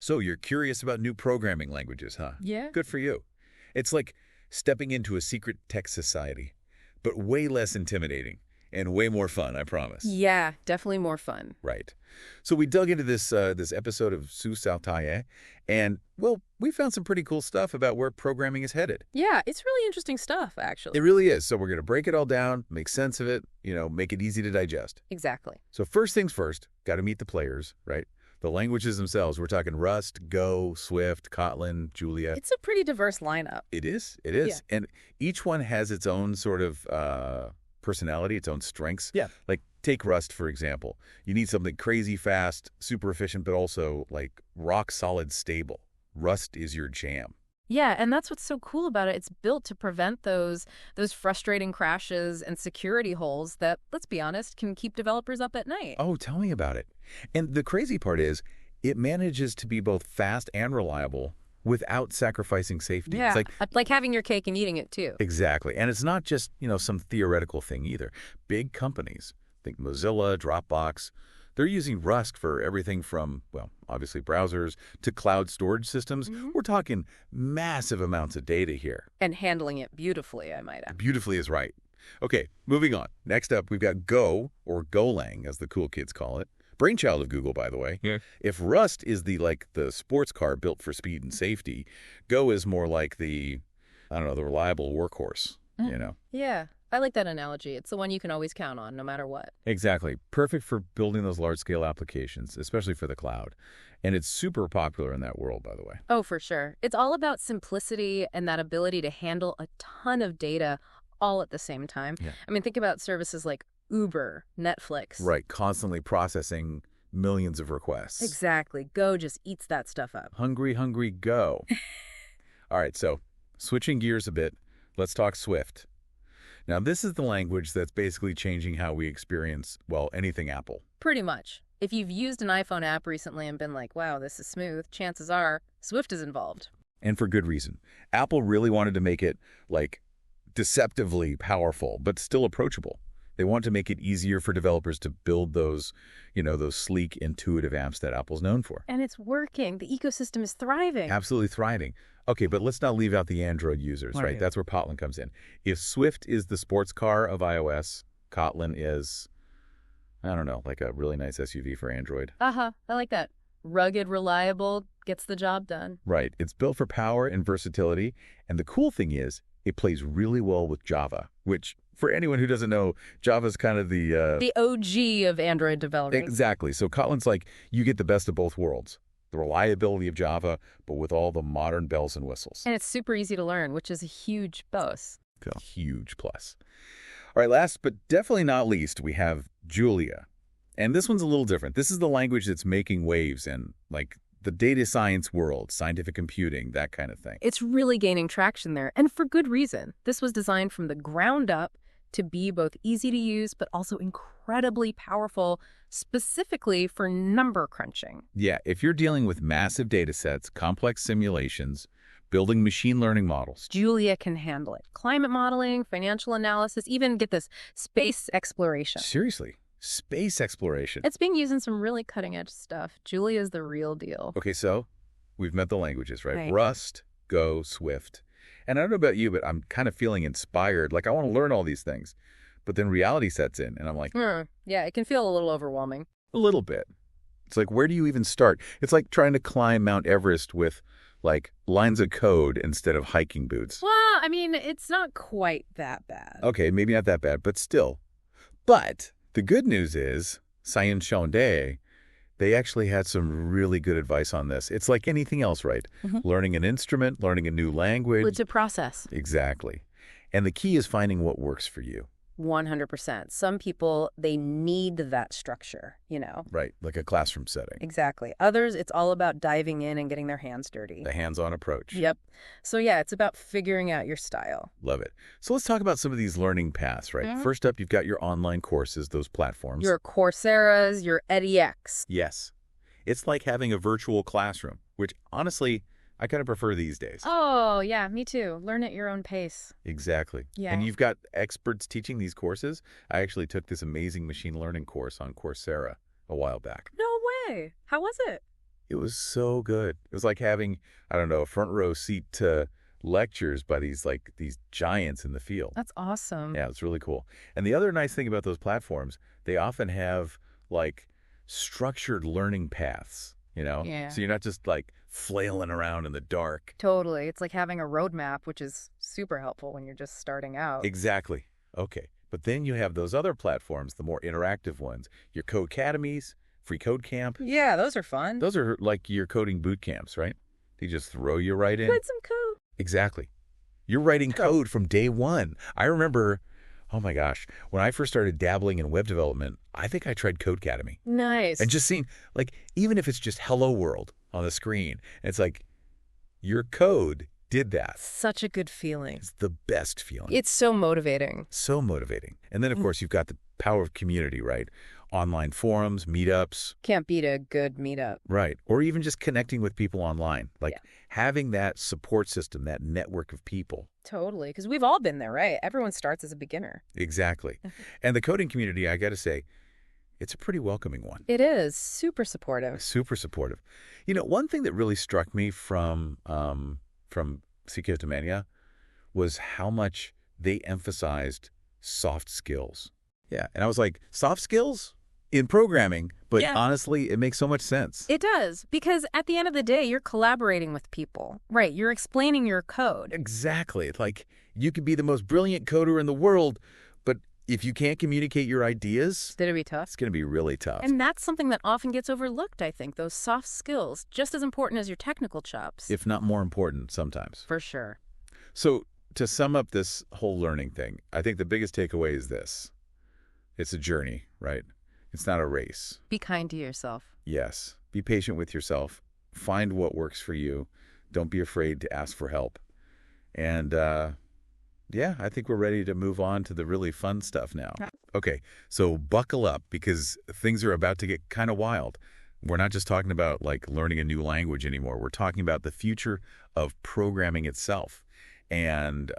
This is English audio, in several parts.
So you're curious about new programming languages, huh? Yeah. Good for you. It's like stepping into a secret tech society, but way less intimidating and way more fun, I promise. Yeah, definitely more fun. Right. So we dug into this episode of Su Sao Taie, and, well, we found some pretty cool stuff about where programming is headed. Yeah, it's really interesting stuff, actually. It really is. So we're going to break it all down, make sense of it, make it easy to digest. Exactly. So first things first, got to meet the players, right? The languages themselves. We're talking Rust, Go, Swift, Kotlin, Julia. It's a pretty diverse lineup. It is. It is. Yeah. And each one has its own sort of personality, its own strengths. Yeah. Like take Rust, for example. You need something crazy fast, super efficient, but also like rock solid stable. Rust is your jam. Yeah, and that's what's so cool about it. It's built to prevent those frustrating crashes and security holes that, let's be honest, can keep developers up at night. Oh, tell me about it. And the crazy part is it manages to be both fast and reliable without sacrificing safety. Yeah, It's like having your cake and eating it, too. exactly. And it's not just, some theoretical thing either. Big companies, think Mozilla, Dropbox, they're using Rust for everything from, well, obviously browsers to cloud storage systems. Mm-hmm. We're talking massive amounts of data here. And handling it beautifully, I might add. Beautifully is right. Okay, moving on. Next up, we've got Go, or Golang, as the cool kids call it. Brainchild of Google, by the way. Yeah. If Rust is the sports car built for speed and safety, Go is more like the reliable workhorse, Yeah, I like that analogy. It's the one you can always count on, no matter what. Exactly. Perfect for building those large-scale applications, especially for the cloud. And it's super popular in that world, by the way. Oh, for sure. It's all about simplicity and that ability to handle a ton of data all at the same time. Yeah. I mean, think about services like Uber, Netflix. Right. Constantly processing millions of requests. Exactly. Go just eats that stuff up. Hungry, hungry, go. All right. So switching gears a bit, let's talk Swift. Now, this is the language that's basically changing how we experience, well, anything Apple. Pretty much. If you've used an iPhone app recently and been like, wow, this is smooth, chances are Swift is involved. And for good reason. Apple really wanted to make it, deceptively powerful, but still approachable. They want to make it easier for developers to build those sleek, intuitive apps that Apple's known for. And it's working. The ecosystem is thriving. Absolutely thriving. Okay, but let's not leave out the Android users, right? That's where Kotlin comes in. If Swift is the sports car of iOS, Kotlin is, I don't know, like a really nice SUV for Android. I like that. Rugged, reliable, gets the job done. Right. It's built for power and versatility. And the cool thing is, it plays really well with Java, which, for anyone who doesn't know, Java's kind of the OG of Android developers. Exactly. So Kotlin's like, you get the best of both worlds. The reliability of Java, but with all the modern bells and whistles. And it's super easy to learn, which is a huge bonus. Huge plus. All right, last but definitely not least, we have Julia. And this one's a little different. This is the language that's making waves in, the data science world, scientific computing, that kind of thing. It's really gaining traction there, and for good reason. This was designed from the ground up to be both easy to use, but also incredibly powerful, specifically for number crunching. Yeah, if you're dealing with massive data sets, complex simulations, building machine learning models. Julia can handle it. Climate modeling, financial analysis, even, get this, space exploration. Seriously, space exploration. It's being used in some really cutting-edge stuff. Julia's the real deal. Okay, so we've met the languages, right? Right. Rust, Go, Swift. And I don't know about you, but I'm kind of feeling inspired. I want to learn all these things. But then reality sets in, and I'm like, Yeah, it can feel a little overwhelming. a little bit. It's like, where do you even start? It's like trying to climb Mount Everest with, lines of code instead of hiking boots. Well, I mean, it's not quite that bad. Okay, maybe not that bad, but still. But the good news is, Science Shonde, they actually had some really good advice on this. It's like anything else, right? Mhm. Learning an instrument, learning a new language. It's a process. Exactly. And the key is finding what works for you. 100%. Some people, they need that structure, Right, like a classroom setting. Exactly. Others, it's all about diving in and getting their hands dirty. The hands-on approach. Yep. So yeah, it's about figuring out your style. Love it. So let's talk about some of these learning paths, right? Mhm. First up, you've got your online courses, those platforms. Your Coursera's, your edX. Yes. It's like having a virtual classroom, which honestly, I kind of prefer these days. Oh, yeah, me too. Learn at your own pace. Exactly. Yeah. And you've got experts teaching these courses. I actually took this amazing machine learning course on Coursera a while back. No way. How was it? It was so good. It was like having, I don't know, a front row seat to lectures by these giants in the field. That's awesome. Yeah, it's really cool. And the other nice thing about those platforms, they often have like structured learning paths, you know? Yeah. So you're not just like flailing around in the dark. Totally. It's like having a roadmap, which is super helpful when you're just starting out. Exactly. Okay. But then you have those other platforms, the more interactive ones, your code academies, free code camp. Yeah, those are fun. Those are like your coding boot camps, right? They just throw you right in. Put some code. Exactly. You're writing code from day one. I remember, oh my gosh, when I first started dabbling in web development, I think I tried Code Academy. Nice. And just seeing, like, even if it's just hello world on the screen, it's like, your code did that. Such a good feeling. It's the best feeling. It's so motivating. So motivating. And then, of course, you've got the power of community, right? Online forums, meetups. Can't beat a good meetup. Right. Or even just connecting with people online. Like having that support system, that network of people. Totally. Because we've all been there, right? Everyone starts as a beginner. Exactly. And the coding community, I got to say, it's a pretty welcoming one. It is. Super supportive. Super supportive. You know, one thing that really struck me from Secret Mania was how much they emphasized soft skills. Yeah. And I was like, soft skills in programming? But honestly, it makes so much sense. It does. Because at the end of the day, you're collaborating with people. Right. You're explaining your code. Exactly. It's like you could be the most brilliant coder in the world, but if you can't communicate your ideas, It's going to be tough. it's going to be really tough. And that's something that often gets overlooked, I think, those soft skills, just as important as your technical chops. If not more important sometimes. For sure. So to sum up this whole learning thing, I think the biggest takeaway is this. It's a journey, right? It's not a race. Be kind to yourself. Yes. Be patient with yourself. Find what works for you. Don't be afraid to ask for help. And yeah, I think we're ready to move on to the really fun stuff now. Okay, so buckle up because things are about to get kind of wild. We're not just talking about like learning a new language anymore. We're talking about the future of programming itself. And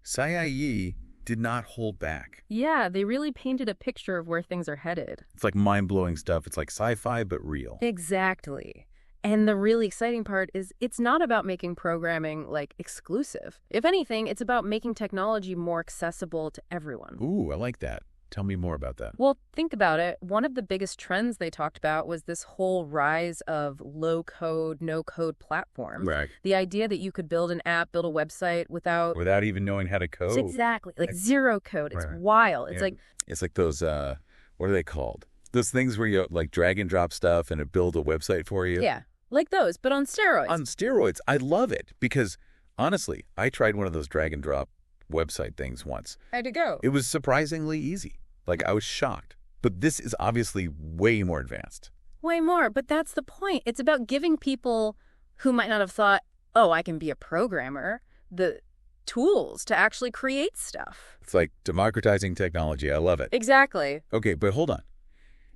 SciIE did not hold back. Yeah, they really painted a picture of where things are headed. It's like mind-blowing stuff. It's like sci-fi, but real. Exactly. And the really exciting part is it's not about making programming, like, exclusive. If anything, it's about making technology more accessible to everyone. Ooh, I like that. Tell me more about that. Well, think about it. One of the biggest trends they talked about was this whole rise of low-code, no-code platforms. Right. The idea that you could build an app, build a website without even knowing how to code. Exactly. Like zero code. It's wild. It's It's like those, what are they called? Those things where you like drag and drop stuff and it builds a website for you? Yeah, like those, but on steroids. On steroids. I love it because, honestly, I tried one of those drag and drop website things once. How'd it go? It was surprisingly easy. Like, I was shocked. But this is obviously way more advanced. Way more, but that's the point. It's about giving people who might not have thought, oh, I can be a programmer, the tools to actually create stuff. It's like democratizing technology. I love it. Exactly. Okay, but hold on.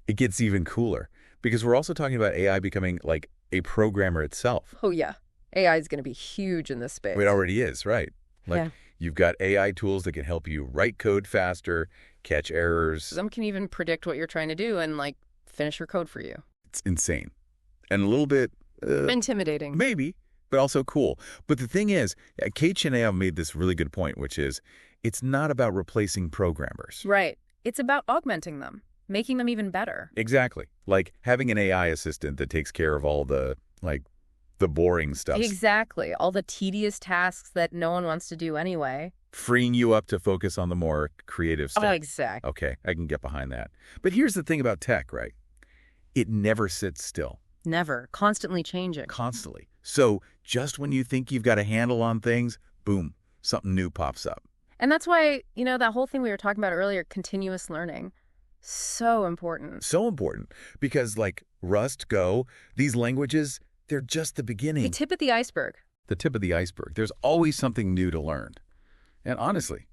It gets even cooler because we're also talking about AI becoming like a programmer itself. Oh, yeah. AI is going to be huge in this space. It already is, right? Like, you've got AI tools that can help you write code faster, catch errors. Some can even predict what you're trying to do and, like, finish your code for you. It's insane. And a little bit... intimidating. Maybe, but also cool. But the thing is, Kate Chenao made this really good point, which is it's not about replacing programmers. Right. It's about augmenting them, making them even better. Exactly. Like having an AI assistant that takes care of all the, like, the boring stuff. Exactly. All the tedious tasks that no one wants to do anyway. Freeing you up to focus on the more creative stuff. Oh, exactly. Okay, I can get behind that. But here's the thing about tech, right? It never sits still. Never. Constantly changing. Constantly. So just when you think you've got a handle on things, boom, something new pops up. And that's why, that whole thing we were talking about earlier, continuous learning, so important. So important. Because like Rust, Go, these languages, they're just the beginning. The tip of the iceberg. The tip of the iceberg. There's always something new to learn. And honestly,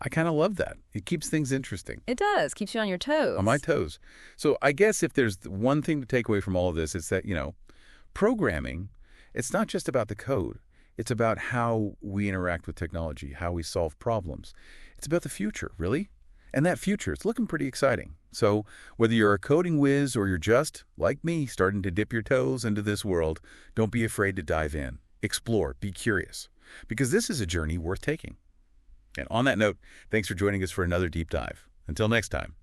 I kind of love that. It keeps things interesting. It does. Keeps you on your toes. On my toes. So I guess if there's one thing to take away from all of this, it's that, programming, it's not just about the code. It's about how we interact with technology, how we solve problems. It's about the future, really. And that future, it's looking pretty exciting. So whether you're a coding whiz or you're just, like me, starting to dip your toes into this world, don't be afraid to dive in. Explore, be curious, because this is a journey worth taking. And on that note, thanks for joining us for another deep dive. Until next time.